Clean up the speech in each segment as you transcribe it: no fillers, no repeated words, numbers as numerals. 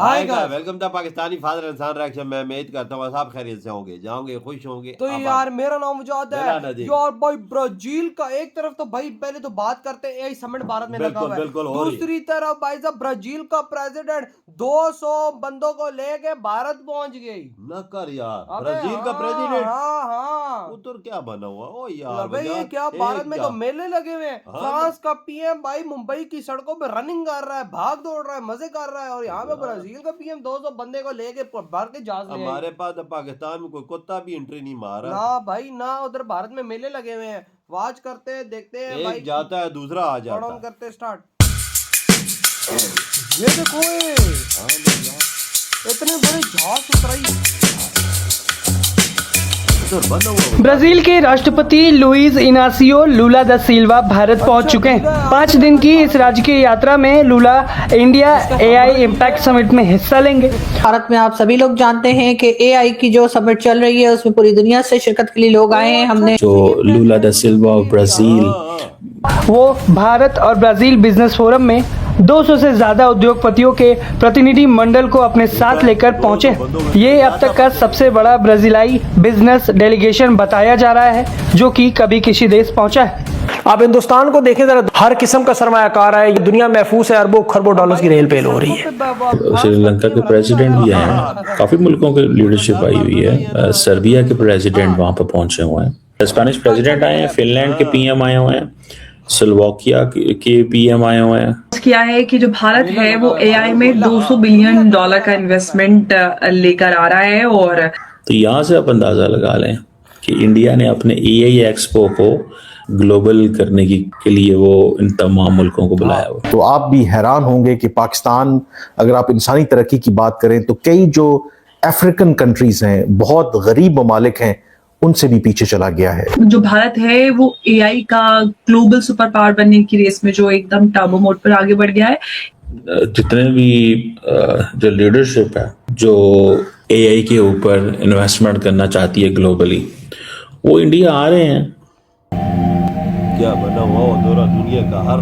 हाय आएगा। Guys. Welcome to Pakistani father इंसान reaction. मैं उम्मीद करता हूँ आप खैरियत से होंगे, जाओगे, खुश होंगे। तो यार मेरा नाम मुजाद है मेरा नदीम। यार भाई ब्राजील का एक तरफ तो भाई पहले तो बात करते हैं एआई समिट भारत में लगा बिल्कुल हुआ है। बिल्कुल हो रही है। दूसरी तरफ भाई साहब ब्राजील का प्रेसिडेंट 200 बंदों को लेके भारत पहुंच गई। न कर यार, अबे ब्राजील का हाँ प्रेसिडेंट हाँ। उधर क्या बना हुआ? ओ यार अबे ये यार, क्या भारत में तो मेले लगे हुए हैं। हाँ फ्रांस का पीएम भाई मुंबई की सड़कों पे रनिंग कर रहा है, भाग दौड़ रहा है, मजे कर रहा है, और यहाँ पे यार। ब्राजील का पीएम 200 बंदे को लेके भर के जहाज ले आई। हमारे पास तो पाकिस्तान में कोई कुत्ता भी एंट्री नहीं मारा। ना भाई ना, उधर भारत में मेले लगे हुए हैं। वाच करते हैं, देखते हैं एक भाई। जाता है दूसरा आ जाता ऑन है। करते हैं, स्टार्ट। ये देखो ये हाँ भाई यार, इतने बड़े जहाज उतराई। उधर बना हुआ ब्राजील के राष्ट्रपति लुइस इनासियो लुला दा सिल्वा भारत पहुंच चुके हैं। 5 दिन की इस राजकीय यात्रा में Lula India AI impact summit में हिस्सा लेंगे। भारत में आप सभी लोग जानते हैं कि एआई की जो समिट चल रही है उसमें पूरी दुनिया से शिरकत के लिए लोग आए हैं। हमने जो लुला दा सिल्वा ऑफ ब्राजील, वो भारत और ब्राजील बिजनेस फोरम में 200 से ज्यादा उद्योगपतियों के प्रतिनिधि मंडल को अपने साथ लेकर पहुंचे। ये अब तक का सबसे बड़ा ब्राजीलाई बिजनेस डेलीगेशन बताया जा रहा है जो कि कभी किसी देश पहुंचा है। आप हिंदुस्तान को देखें जरा, हर किस्म का सरमायाकार है, ये दुनिया महफूज है, अरबों खरबों डॉलर्स की रेल पेल हो रही है। श्रीलंका के प्रेसिडेंट भी आए हैं, काफी मुल्कों की लीडरशिप आई हुई है। सर्बिया के प्रेसिडेंट वहां पर पहुंचे हुए हैं, स्पेनिश प्रेसिडेंट आए हैं, फिनलैंड के पीएम आए हुए हैं, स्लोवाकिया के पीएम आए हुए हैं। किया है कि जो भारत है वो एआई में $200 बिलियन का इन्वेस्टमेंट लेकर आ रहा है। और तो यहाँ से आप अंदाजा लगा लें कि इंडिया ने अपने एआई एक्सपो को ग्लोबल करने के लिए वो इन तमाम मुल्कों को बुलाया हुआ। तो आप भी हैरान होंगे कि पाकिस्तान, अगर आप इंसानी तरक्की की बात करें तो कई जो अफ्रीकन कंट्रीज हैं, बहुत गरीब ममालिक हैं, उनसे भी पीछे चला गया है। जो भारत है वो एआई का ग्लोबल सुपर पावर बनने की रेस में जो एकदम टर्बो मोड पर आगे बढ़ गया है। जितने भी जो लीडरशिप है जो एआई के ऊपर इन्वेस्टमेंट करना चाहती है ग्लोबली, वो इंडिया आ रहे हैं। क्या बना हुआ उधर, दुनिया का हर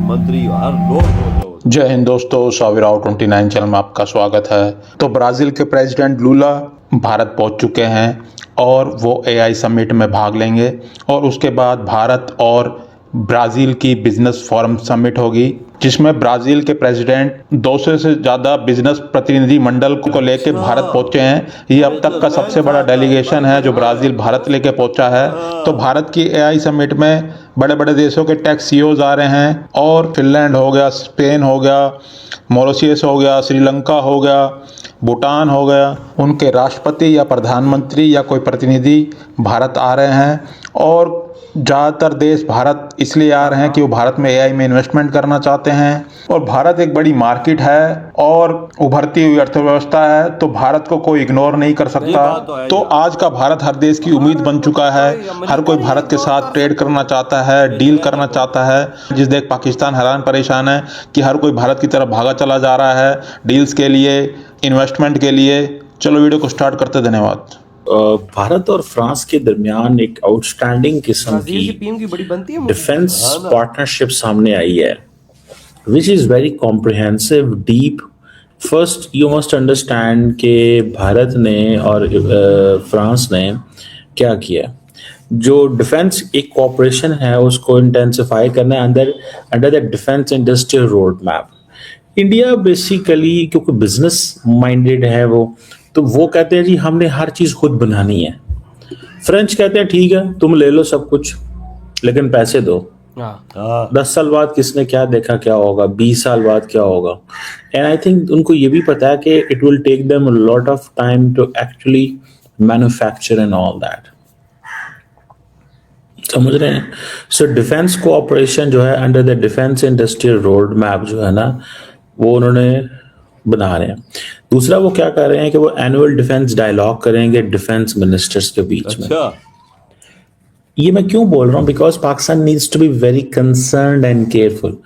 मंत्री, हर लोग। जय हिंद दोस्तों, साविराव 29 चैनल में आपका स्वागत है। तो ब्राजील के प्रेसिडेंट लुला भारत पहुंच चुके हैं और वो एआई समिट में भाग लेंगे, और उसके बाद भारत और ब्राज़ील की बिजनेस फोरम समिट होगी जिसमें ब्राज़ील के प्रेसिडेंट 200 से ज़्यादा बिजनेस प्रतिनिधि मंडल को लेके भारत पहुंचे हैं। ये अब तक का सबसे बड़ा डेलीगेशन है जो ब्राज़ील भारत लेके पहुंचा है। तो भारत की एआई समिट में बड़े बड़े देशों के टेक सीईओज आ रहे हैं, और फिनलैंड हो गया, स्पेन हो गया, मॉरिशस हो गया, श्रीलंका हो गया, भूटान हो गया, उनके राष्ट्रपति या प्रधानमंत्री या कोई प्रतिनिधि भारत आ रहे हैं। और ज़्यादातर देश भारत इसलिए आ रहे हैं कि वो भारत में एआई में इन्वेस्टमेंट करना चाहते हैं, और भारत एक बड़ी मार्केट है और उभरती हुई अर्थव्यवस्था है, तो भारत को कोई इग्नोर नहीं कर सकता। तो आज का भारत हर देश की उम्मीद बन चुका है। हर कोई भारत के साथ ट्रेड करना चाहता है, डील करना चाहता है। जिस देख पाकिस्तान हैरान परेशान है कि हर कोई भारत की तरफ भागा चला जा रहा है डील्स के लिए, इन्वेस्टमेंट के लिए। चलो वीडियो को स्टार्ट करते, धन्यवाद। भारत और फ्रांस के दरमियान एक आउटस्टैंडिंग किस्म ब्राजील की पीएम की बड़ी बनती है डिफेंस पार्टनरशिप सामने आई है, which is very comprehensive, deep. First you must understand कि भारत ने और फ्रांस ने क्या किया। जो डिफेंस एक कॉपरेशन है उसको इंटेंसिफाई करना है under the defence industrial road map. India basically क्योंकि बिजनेस माइंडेड है तो वो कहते हैं जी हमने हर चीज खुद बनानी है। फ्रेंच कहते हैं ठीक है तुम ले लो सब कुछ लेकिन पैसे दो। 10 साल बाद किसने क्या देखा क्या होगा, 20 साल बाद क्या होगा। एंड आई थिंक उनको ये भी पता है कि it will take them a lot of time to actually manufacture and all that. समझ रहे हैं? सो डिफेंस कोऑपरेशन जो है under the defence industrial road map जो है ना, वो उन्होंने बना रहे हैं। दूसरा वो क्या कर रहे हैं कि वो एनुअल डिफेंस डायलॉग करेंगे डिफेंस मिनिस्टर्स के बीच में। ये मैं क्यों बोल रहा हूँ, because Pakistan needs to be very concerned and careful.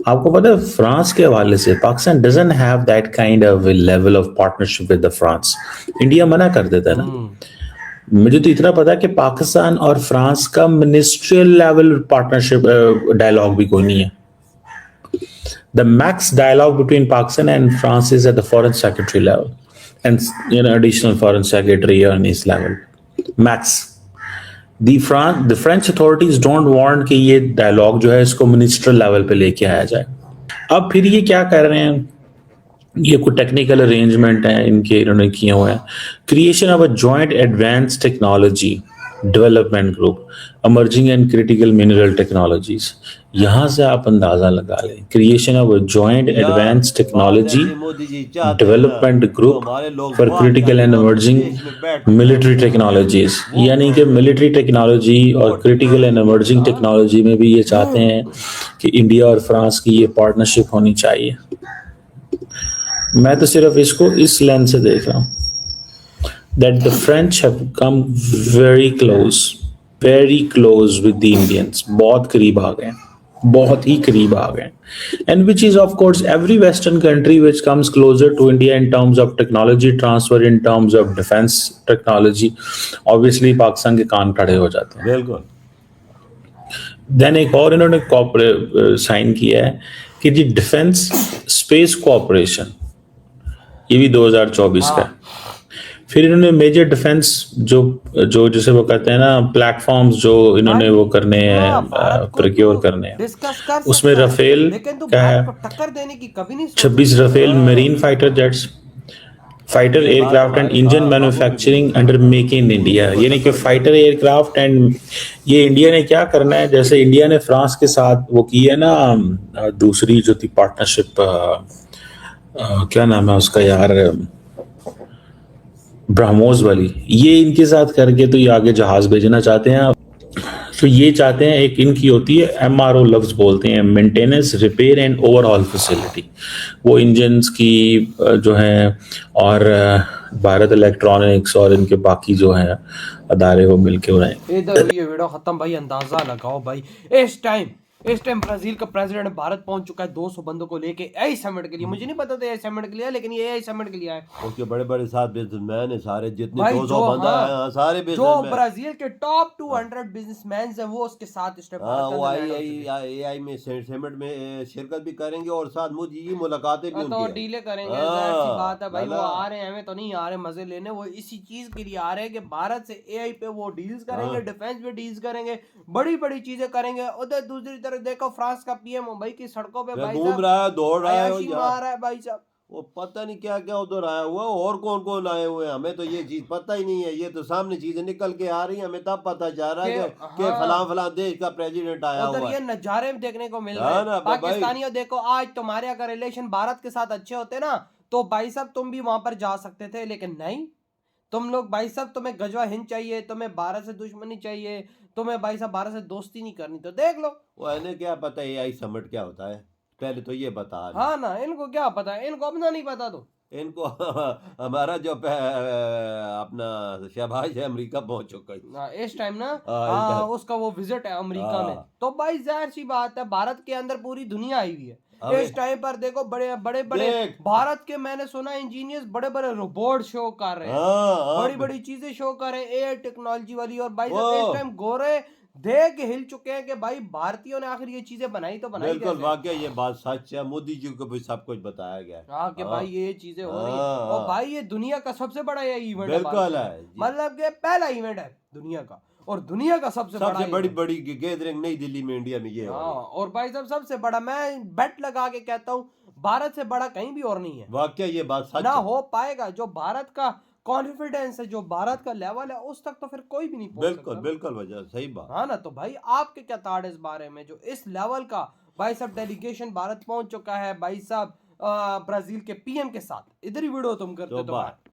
आपको पता है फ्रांस के हवाले से Pakistan doesn't have that kind of level of partnership with the France. India मना कर देता है ना। मुझे तो इतना पता है कि पाकिस्तान और फ्रांस का मिनिस्ट्रियल लेवल पार्टनरशिप डायलॉग भी कोई नहीं है। The max dialogue between Pakistan and France is at the foreign secretary level, and additional foreign secretary on his level. Max. The French authorities don't want कि ये dialogue जो है इसको minstrel level पे लेके आया जाए. अब फिर ये क्या कर रहे हैं? ये कुछ टेक्निकल अरेंजमेंट है इनके, इन्होंने किए हुए हैं. Creation of a joint advance technology development group, emerging and critical mineral technologies. यहां से आप अंदाजा लगा लें. Creation of a joint advance technology development group for critical and emerging military technologies. यानी कि मिलिट्री टेक्नोलॉजी और क्रिटिकल एंड इमर्जिंग टेक्नोलॉजी में भी ये चाहते हैं कि इंडिया और फ्रांस की ये पार्टनरशिप होनी चाहिए. मैं तो सिर्फ इसको इस लेंस से देख रहा हूँ that the French have come very close with the Indians. बहुत करीब आ गए, बहुत ही करीब आ गए. And which is of course every Western country which comes closer to India in terms of technology transfer, in terms of defense technology, obviously Pakistan के कान खड़े हो जाते हैं. बिल्कुल. Then एक और इन्होंने साइन किया है कि जी डिफेंस स्पेस कोऑपरेशन, ये भी 2024 का. फिर इन्होंने मेजर डिफेंस जो जैसे वो कहते हैं ना प्लेटफॉर्म्स जो इन्होंने वो करने हैं, प्रोक्योर करने हैं. उसमें राफेल क्या है, टक्कर देने की कभी नहीं 26 Rafale marine fighter jets, fighter aircraft and engine manufacturing under make in India. यानी कि फाइटर एयरक्राफ्ट एंड ये इंडिया ने क्या करना है, जैसे इंडिया ने फ्रांस के साथ वो की है ना दूसरी जो थी पार्टनरशिप, क्या नाम है उसका यार, ब्रह्मोस वाली, ये इनके साथ करके तो ये आगे जहाज भेजना चाहते हैं. तो ये चाहते हैं, एक इनकी होती है MRO लफ्ज बोलते हैं, maintenance repair and overall facility. वो इंजन्स की जो हैं और भारत इलेक्ट्रॉनिक्स और इनके बाकी जो हैं अदारे वो मिलके हो रहे हैं. इधर ये वीडियो खत्म भाई. अंदाजा लगाओ भाई, इस टाइम ब्राजील का प्रेसिडेंट भारत पहुंच चुका है 200 बंदों को लेके एआई समिट के लिए. मुझे नहीं पता था एआई समिट के लिए, लेकिन ये एआई समिट के लिए आए. उसके बड़े बड़े साथ बिजनेसमैन है सारे, जितने भाई 200 बंदा है सारे जो बिजनेसमैन. ब्राजील के टॉप 200 बिजनेसमैन है वो उसके साथ इस टाइम वो एआई में समिट में शिरकत भी करेंगे और साथ मुझे ये मुलाकातें भी तो डीले करेंगे. जाहिर सी बात है भाई, वो आ रहे हैं, हमें तो नहीं आ रहे मजे लेने, वो इसी चीज के लिए आ रहे हैं कि भारत से एआई पे वो डील्स करेंगे, डिफेंस पे डील्स करेंगे, बड़ी बड़ी चीजें करेंगे. उधर दूसरी तरफ देखो फ्रांस का पीएम मुंबई की सड़कों पे भाई घूम रहा है, दौड़ रहा है, मार रहा है भाई साहब. वो पता नहीं क्या क्या उधर आया हुआ, और कौन कौन आए हुए हैं, हमें तो ये चीज पता ही नहीं है. ये तो सामने चीजें निकल के आ रही हैं, हमें तब पता जा रहा है कि फलां देश का प्रेसिडेंट आया हुआ है. ये नजारे देखने को मिल रहे हैं. पाकिस्तानियों देखो, आज तुम्हारे अगर रिलेशन भारत के साथ अच्छे होते ना तो भाई साहब तुम भी वहां पर जा सकते थे, लेकिन नहीं. तुम लोग भाई साहब, तुम्हें गजवा हिंद चाहिए, तुम्हें भारत से दुश्मनी चाहिए, तुम्हें भाई साहब भारत से दोस्ती नहीं करनी. तो देख लो, वो इन्हें क्या पता है एआई समिट क्या होता है, पहले तो ये बता. हाँ ना, इनको क्या पता है, इनको अपना नहीं पता. तो इनको हमारा जो अपना शहबाज है अमेरिका पहुंच चुका है इस टाइम ना. उसका वो विजिट है अमेरिका में. तो भाई जाहिर सी बात है, भारत के अंदर पूरी दुनिया आई हुई है. इस टाइम पर देखो बड़े बड़े भारत के, मैंने सुना इंजीनियर्स बड़े बड़े रोबोट शो कर रहे हैं, बड़ी बड़ी चीजें शो कर रहे हैं एआई टेक्नोलॉजी वाली. और भाई इस टाइम गोरे देख के हिल चुके हैं कि भाई भारतीयों ने आखिर ये चीजें बनाई तो बनाई. बिल्कुल वाकई ये बात सच है, मोदी जी को भी सब कुछ बताया गया है. हाँ कि भाई ये चीजें हो रही है. और भाई ये दुनिया का सबसे बड़ा ये इवेंट है. बिल्कुल है, मतलब कि पहला इवेंट है दुनिया का, और दुनिया का सबसे बड़ी गैदरिंग नई दिल्ली में इंडिया में ये. और भाई साहब सबसे बड़ा, मैं बेट लगा के कहता हूँ, भारत से बड़ा कहीं भी और नहीं है. वाकई ये बात सच ना हो पाएगा. जो भारत का कॉन्फिडेंस है, जो भारत का लेवल है, उस तक तो फिर कोई भी नहीं पहुंच सकता. बिल्कुल वजह सही बात. हाँ ना. तो भाई आपके क्या थॉट इस बारे में, जो इस लेवल का भाई साहब डेलीगेशन भारत पहुंच चुका है भाई साहब ब्राजील के पीएम के साथ. इधर ही वीडियो तुम करते तो